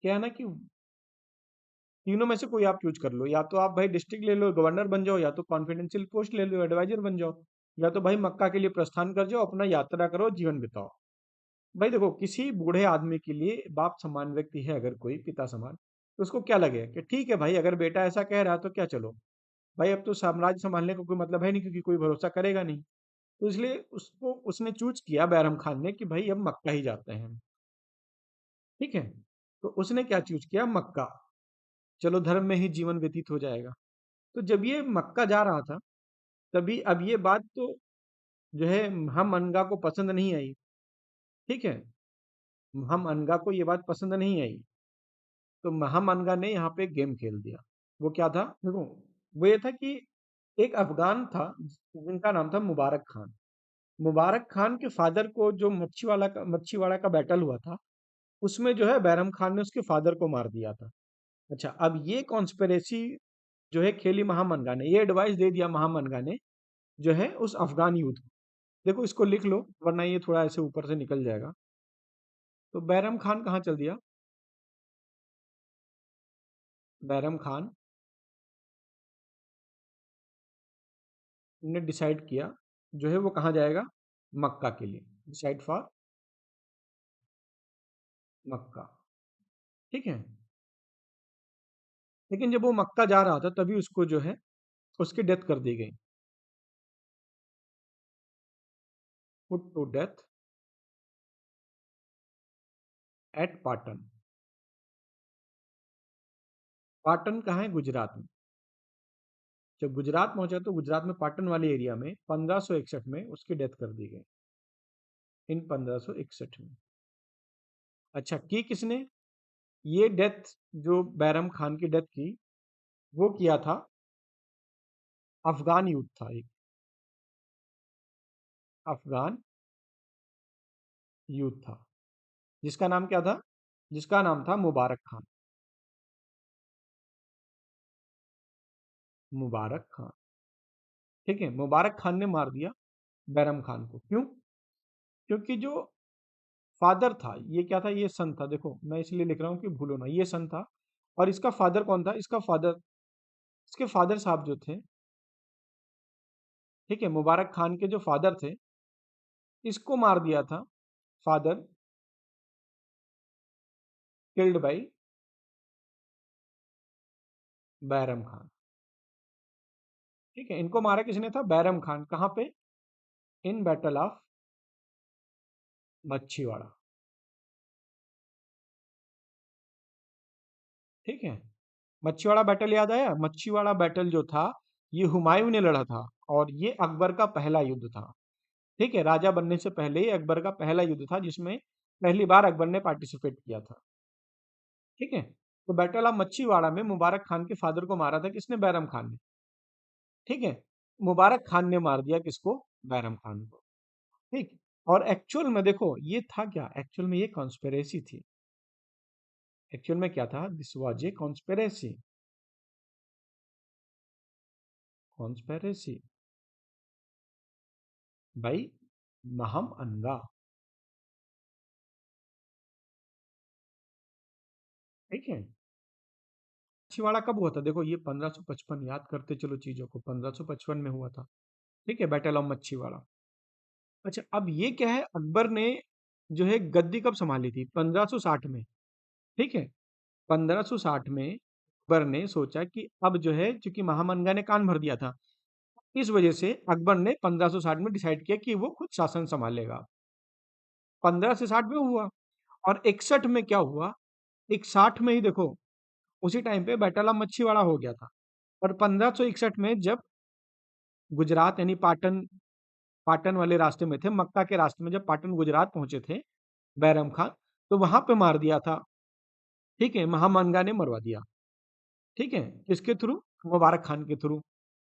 क्या है ना कि तीनों में से कोई आप चूज कर लो, या तो आप भाई डिस्ट्रिक्ट ले लो, गवर्नर बन जाओ, या तो कॉन्फिडेंशियल पोस्ट ले लो, एडवाइजर बन जाओ, या तो भाई मक्का के लिए प्रस्थान कर जाओ, अपना यात्रा करो, जीवन बिताओ। भाई देखो, किसी बूढ़े आदमी के लिए बाप समान व्यक्ति है अगर कोई, पिता समान, तो उसको क्या लगेगा कि ठीक है भाई, अगर बेटा ऐसा कह रहा है तो क्या, चलो भाई अब तो साम्राज्य संभालने का कोई मतलब है नहीं, क्योंकि कोई भरोसा करेगा नहीं। तो इसलिए उसको उसने चूज किया बैरम खान ने कि भाई अब मक्का ही जाते हैं हम। ठीक है। तो उसने क्या चूज किया? मक्का। चलो धर्म में ही जीवन व्यतीत हो जाएगा। तो जब ये मक्का जा रहा था, तभी अब ये बात तो जो है हम अनगा को पसंद नहीं आई। ठीक है, हम अनगा को ये बात पसंद नहीं आई। तो हम अनगा ने यहाँ पे एक गेम खेल दिया। वो क्या था देखो, वो ये था कि एक अफगान था जिनका नाम था मुबारक खान। मुबारक खान के फादर को जो मच्छीवाड़ा का बैटल हुआ था, उसमें जो है बैरम खान ने उसके फादर को मार दिया था। अच्छा, अब ये कॉन्स्पिरेसी जो है खेली महामनगा ने, ये एडवाइस दे दिया महामनगा ने जो है उस अफगान यूथ को। देखो इसको लिख लो वरना ये थोड़ा ऐसे ऊपर से निकल जाएगा। तो बैरम खान कहाँ चल दिया? बैरम खान ने डिसाइड किया जो है वो कहाँ जाएगा? मक्का के लिए। डिसाइड फॉर मक्का। ठीक है। लेकिन जब वो मक्का जा रहा था तभी उसको जो है उसकी डेथ कर दी गई। Put to death at Patan. Patan कहाँ है? गुजरात में। जब गुजरात पहुंचा तो गुजरात में पाटन वाले एरिया में 1561 में उसकी डेथ कर दी गई। इन 1561 में। अच्छा, की किसने? ये डेथ जो बैरम खान की डेथ की, वो किया था, अफगान युद्ध था एक, अफगान युद्ध था, जिसका नाम क्या था? जिसका नाम था मुबारक खान। मुबारक खान, ठीक है, मुबारक खान ने मार दिया बैरम खान को। क्यों? क्योंकि जो फादर था, ये क्या था? ये सन था। देखो मैं इसलिए लिख रहा हूँ कि भूलो ना, ये सन था। और इसका फादर कौन था? इसका फादर, इसके फादर साहब जो थे, ठीक है, मुबारक खान के जो फादर थे, इसको मार दिया था। Father killed by Bairam Khan. ठीक है, इनको मारा किसने था? बैरम खान। कहाँ पे? इन बैटल ऑफ मच्छीवाड़ा। ठीक है, मच्छीवाड़ा बैटल याद आया? मच्छीवाड़ा बैटल जो था, ये हुमायूं ने लड़ा था, और ये अकबर का पहला युद्ध था। ठीक है, राजा बनने से पहले ही अकबर का पहला युद्ध था, जिसमें पहली बार अकबर ने पार्टिसिपेट किया था। ठीक है, तो बैटल ऑफ मच्छीवाड़ा में मुबारक खान के फादर को मारा था किसने? बैरम खान ने। ठीक है, मुबारक खान ने मार दिया किसको? बैरम खान को। ठीक, और एक्चुअल में देखो ये था क्या? एक्चुअल में ये कॉन्स्पिरेसी थी। एक्चुअल में क्या था? This was a conspiracy. Conspiracy भाई महम अनगा। ठीक है, मच्छीवाड़ा कब हुआ था? देखो ये 1555, याद करते चलो चीजों को, 1555 में हुआ था। ठीक है, बैटल ऑफ मच्छीवाड़ा। अच्छा, अब ये क्या है? अकबर ने जो है गद्दी कब संभाली थी? 1560 में। ठीक है, 1560 में अकबर ने सोचा कि अब जो है, चूंकि महामंगा ने कान भर दिया था, इस वजह से अकबर ने 1560 में डिसाइड किया कि वो खुद शासन संभालेगा। 15 से 60 में हुआ। और 61 में क्या हुआ? 61 में ही देखो, उसी टाइम पे बैटल ऑफ मच्छीवाड़ा हो गया था। और 1561 में जब गुजरात यानी पाटन, पाटन वाले रास्ते में थे, मक्का के रास्ते में जब पाटन गुजरात पहुंचे थे बैरम खान, तो वहां पे मार दिया था। ठीक है, महामंगा ने मरवा दिया। ठीक है, किसके थ्रू? मुबारक खान के थ्रू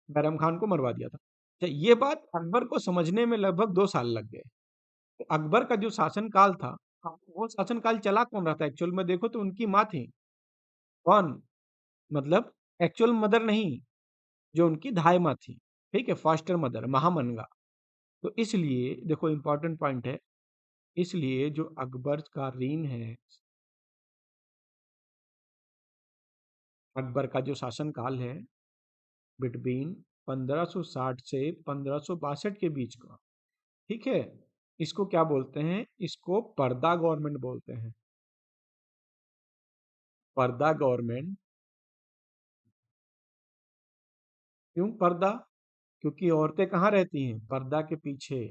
बैरम खान को मरवा दिया था। तो ये बात अकबर को समझने में लगभग 2 साल लग गए। तो अकबर का जो शासनकाल था, वो शासनकाल चला कौन रहा था? एक्चुअल में देखो तो उनकी माँ थी। कौन? मतलब एक्चुअल मदर नहीं, जो उनकी धाई माँ थी। ठीक है, फॉस्टर मदर महामनगा। तो इसलिए देखो इंपॉर्टेंट पॉइंट है, इसलिए जो अकबर का रीन है, अकबर का जो शासनकाल है बिटवीन 1560 से 1562 के बीच का, ठीक है, इसको क्या बोलते हैं? इसको पर्दा गवर्नमेंट बोलते हैं। पर्दा गवर्नमेंट। क्यों पर्दा? क्योंकि औरतें कहाँ रहती हैं? पर्दा के पीछे।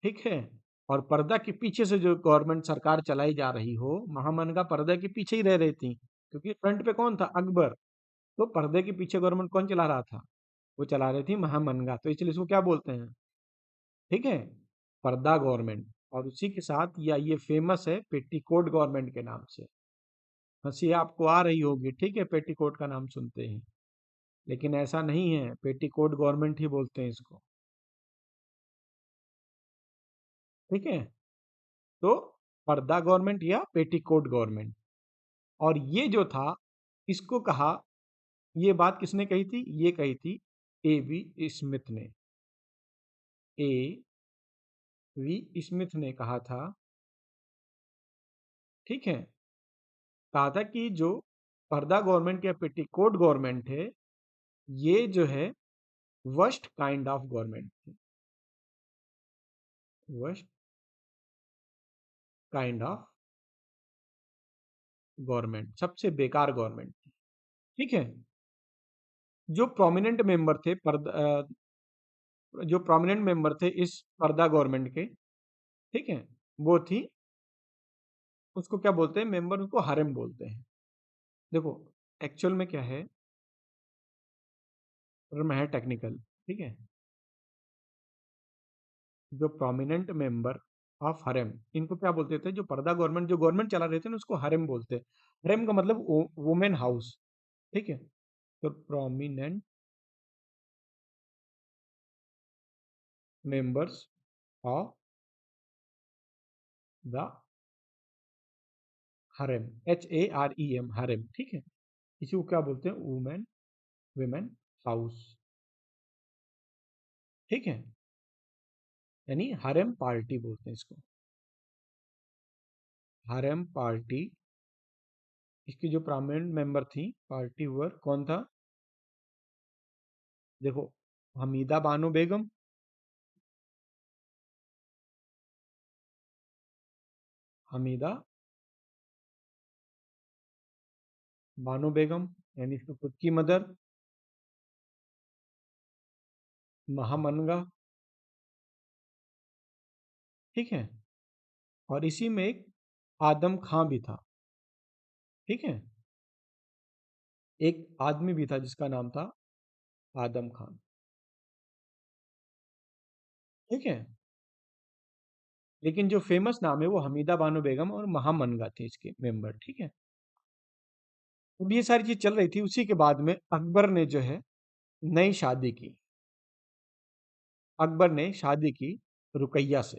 ठीक है, और पर्दा के पीछे से जो गवर्नमेंट सरकार चलाई जा रही हो, महामनगा पर्दे के पीछे ही रह रही थी, क्योंकि फ्रंट पे कौन था? अकबर। तो पर्दे के पीछे गवर्नमेंट कौन चला रहा था? वो चला रही थी महामनगा, तो इसलिए इसको क्या बोलते हैं? ठीक है, पर्दा गवर्नमेंट। और उसी के साथ या ये फेमस है पेटीकोट गवर्नमेंट के नाम से। हंसी आपको आ रही होगी, ठीक है, पेटीकोट का नाम सुनते ही, लेकिन ऐसा नहीं है, पेटीकोट गवर्नमेंट ही बोलते हैं इसको। ठीक है, तो पर्दा गवर्नमेंट या पेटीकोट गवर्नमेंट। और ये जो था, इसको कहा, ये बात किसने कही थी? ये कही थी ए वी स्मिथ ने। ए वी स्मिथ ने कहा था। ठीक है, कहा था कि जो पर्दा गवर्नमेंट या पेटीकोट गवर्नमेंट है, ये जो है वर्स्ट काइंड ऑफ गवर्नमेंट थी। वर्स्ट काइंड ऑफ गवर्नमेंट, सबसे बेकार गवर्नमेंट थी। ठीक है, जो प्रोमिनेंट मेंबर थे जो प्रोमिनेंट मेंबर थे इस पर्दा गवर्नमेंट के, ठीक है, वो थी, उसको क्या बोलते हैं? मेंबर, उसको हरेम बोलते हैं। देखो एक्चुअल में क्या है, टर्म है टेक्निकल। ठीक है, जो प्रोमिनेंट मेंबर ऑफ हरेम। इनको क्या बोलते थे, जो पर्दा गवर्नमेंट, जो गवर्नमेंट चला रहे थे ना, उसको हरेम बोलते। हरेम का मतलब वुमेन हाउस। ठीक है, तो prominent members of the harem, HAREM, harem. ठीक है, इसी को क्या बोलते हैं, वुमेन, विमेन हाउस। ठीक है, यानी हरेम पार्टी बोलते हैं इसको, हरेम पार्टी। इसकी जो प्रोमिनेंट मेंबर थी पार्टी वर, कौन था, देखो, हमीदा बानो बेगम, हमीदा बानो बेगम, यानी इसकी खुद की मदर, महामनगा। ठीक है, और इसी में एक आदम खां भी था। ठीक है, एक आदमी भी था जिसका नाम था आदम खान। ठीक है, लेकिन जो फेमस नाम है वो हमीदा बानो बेगम और महामनगा थे इसके मेंबर। ठीक है, अब ये सारी चीज चल रही थी, उसी के बाद में अकबर ने जो है नई शादी की। अकबर ने शादी की रुकैया से।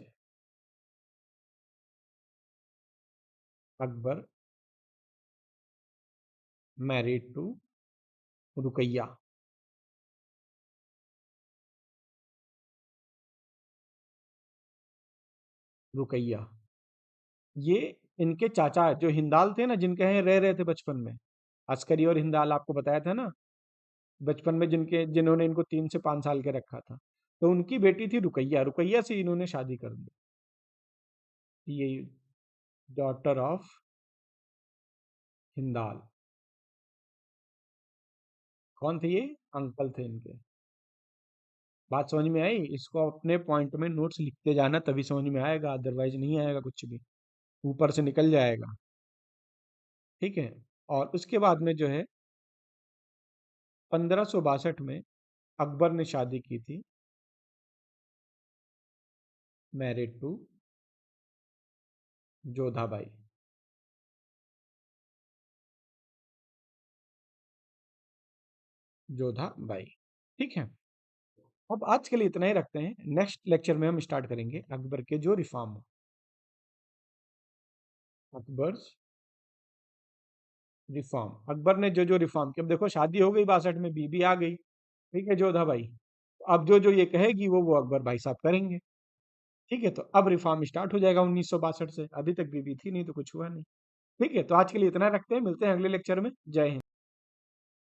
Akbar married to Ruqaiya. रुकैया, ये इनके चाचा जो हिंदाल थे ना, जिनके यहाँ रह रहे थे बचपन में, अस्करी और हिंदाल, आपको बताया था ना, बचपन में जिनके, जिन्होंने इनको 3 से 5 साल के रखा था, तो उनकी बेटी थी रुकैया। रुकैया से इन्होंने शादी कर दी। ये डॉटर ऑफ हिंदाल। कौन थे ये, अंकल थे इनके। बात समझ में आई, इसको अपने पॉइंट में नोट्स लिखते जाना, तभी समझ में आएगा, अदरवाइज नहीं आएगा कुछ भी, ऊपर से निकल जाएगा। ठीक है, और उसके बाद में जो है 1562 में अकबर ने शादी की थी, मैरिड टू जोधाबाई। जोधाबाई। ठीक है, अब आज के लिए इतना ही रखते हैं, नेक्स्ट लेक्चर में हम स्टार्ट करेंगे अकबर के जो रिफॉर्म। अकबर रिफॉर्म, अकबर ने जो जो रिफॉर्म किया। अब देखो, शादी हो गई 62 में, बीबी आ गई। ठीक है, जोधा भाई, अब जो जो ये कहेगी वो अकबर भाई साहब करेंगे। ठीक है, तो अब रिफॉर्म स्टार्ट हो जाएगा 1962 से। अभी तक बीबी थी नहीं तो कुछ हुआ नहीं। ठीक है, तो आज के लिए इतना रखते हैं, मिलते हैं अगले लेक्चर में। जय हिंद।